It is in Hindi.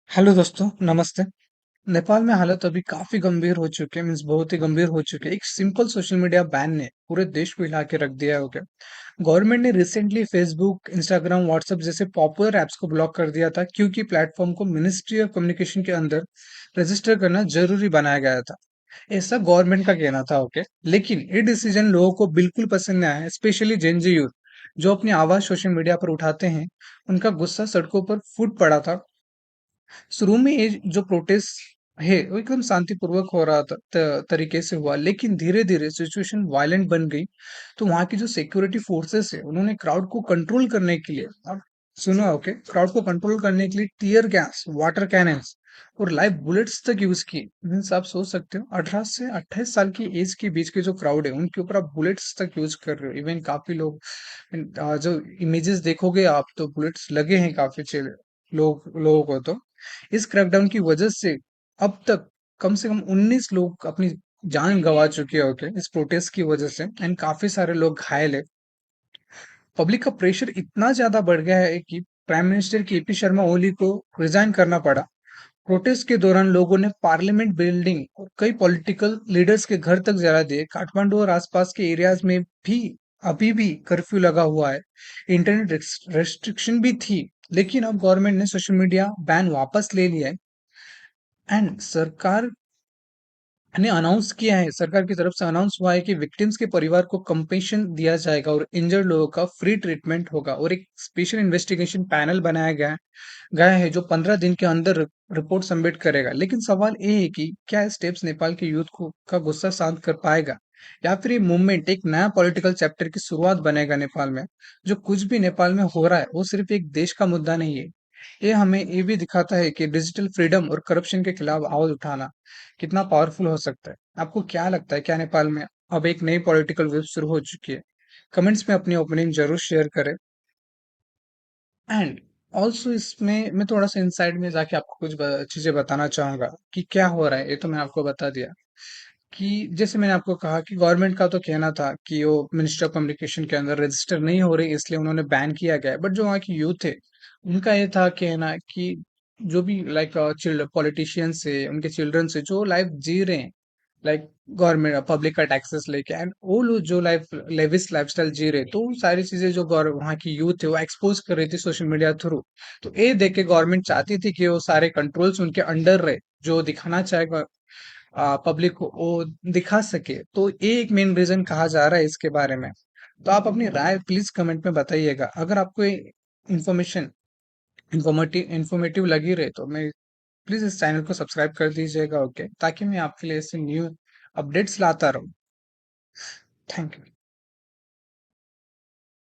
हेलो दोस्तों, नमस्ते। नेपाल में हालत अभी काफी गंभीर हो चुके हैं, मीन्स बहुत ही गंभीर हो चुके हैं। एक सिंपल सोशल मीडिया बैन ने पूरे देश को हिला के रख दिया है। ओके, गवर्नमेंट ने रिसेंटली फेसबुक, इंस्टाग्राम, व्हाट्सएप जैसे पॉपुलर ऐप्स को ब्लॉक कर दिया था क्योंकि प्लेटफॉर्म को मिनिस्ट्री ऑफ कम्युनिकेशन के अंदर रजिस्टर करना जरूरी बनाया गया था। ऐसा गवर्नमेंट का कहना था। ओके, लेकिन ये डिसीजन लोगों को बिल्कुल पसंद नहीं आया, स्पेशली जेनजी यूथ जो अपनी आवाज सोशल मीडिया पर उठाते हैं। उनका गुस्सा सड़कों पर फूट पड़ा था। शुरू में ये जो प्रोटेस्ट है वो एकदम शांतिपूर्वक हो रहा था, तरीके से हुआ, लेकिन धीरे धीरे सिचुएशन वायलेंट बन गई। तो वहां की जो सिक्योरिटी फोर्सेस है उन्होंने क्राउड को कंट्रोल करने के लिए, अब सुनो, ओके, क्राउड को कंट्रोल करने के लिए टीयर गैस, वाटर कैनन्स और लाइव बुलेट्स तक यूज की। मीन्स आप सोच सकते हो 18 से 28 साल की एज के बीच के जो क्राउड है उनके ऊपर आप बुलेट्स तक यूज कर रहे हो। इवन काफी लोग, जो इमेजेस देखोगे आप, तो बुलेट्स लगे हैं काफी लोगों को। तो इस क्रैकडाउन की वजह से अब तक कम से कम 19 लोग अपनी जान गंवा चुके हैं। ओके, इस प्रोटेस्ट की वजह से, एंड काफी सारे लोग घायल है। पब्लिक का प्रेशर इतना ज्यादा बढ़ गया है कि prime minister KP Sharma Oli को रिजाइन करना पड़ा। प्रोटेस्ट के दौरान लोगों ने पार्लियामेंट बिल्डिंग और कई पॉलिटिकल लीडर्स के घर तक जला दिए। काठमांडू और आसपास के एरियाज में भी अभी भी कर्फ्यू लगा हुआ है। इंटरनेट रेस्ट्रिक्शन भी थी, लेकिन अब गवर्नमेंट ने सोशल मीडिया बैन वापस ले लिया है। एंड सरकार की तरफ से अनाउंस हुआ है कि विक्टिम्स के परिवार को कंपेंसेशन दिया जाएगा और इंजर्ड लोगों का फ्री ट्रीटमेंट होगा, और एक स्पेशल इन्वेस्टिगेशन पैनल बनाया गया है जो 15 दिन के अंदर रिपोर्ट सबमिट करेगा। लेकिन सवाल ये है कि क्या स्टेप्स नेपाल के यूथ को का गुस्सा शांत कर पाएगा, या फिर ये मूवमेंट एक नया पॉलिटिकल चैप्टर की शुरुआत बनेगा नेपाल में। जो कुछ भी नेपाल में हो रहा है वो सिर्फ एक देश का मुद्दा नहीं है, ये हमें ये भी दिखाता है कि डिजिटल फ्रीडम और करप्शन के खिलाफ आवाज उठाना कितना पावरफुल हो सकता है। आपको क्या लगता है, क्या नेपाल में अब एक नई पॉलिटिकल वेव शुरू हो चुकी है? कमेंट्स में अपनी ओपिनियन जरूर शेयर करें। एंड ऑल्सो इसमें मैं थोड़ा सा इनसाइड में जाके आपको कुछ चीजें बताना चाहूंगा कि क्या हो रहा है। ये तो मैंने आपको बता दिया कि जैसे मैंने आपको कहा कि गवर्नमेंट का तो कहना था कि वो मिनिस्टर ऑफ कम्युनिकेशन के अंदर रजिस्टर नहीं हो रही, इसलिए उन्होंने बैन किया गया है। बट जो वहाँ की यूथ है उनका ये था कहना कि जो भी लाइक पॉलिटिशियंस है, उनके चिल्ड्रन से जो लाइफ जी रहे हैं, लाइक गवर्नमेंट पब्लिक का टैक्सेस लेके, एंड वो लोग जो लाइफ लेविस लाइफस्टाइल जी रहे, तो उन सारी चीजें जो वहाँ की यूथ है वो एक्सपोज कर रही थी सोशल मीडिया थ्रू। तो ये देख के गवर्नमेंट चाहती थी कि वो सारे कंट्रोल्स उनके अंडर रहे, जो दिखाना चाहेगा पब्लिक को वो दिखा सके। तो ये एक मेन रीजन कहा जा रहा है इसके बारे में। तो आप अपनी राय प्लीज कमेंट में बताइएगा। अगर आपको इंफॉर्मेशन इंफॉर्मेटिव लगी रहे तो मैं प्लीज इस चैनल को सब्सक्राइब कर दीजिएगा। ओके, ताकि मैं आपके लिए ऐसे न्यू अपडेट्स लाता रहूं। Thank you.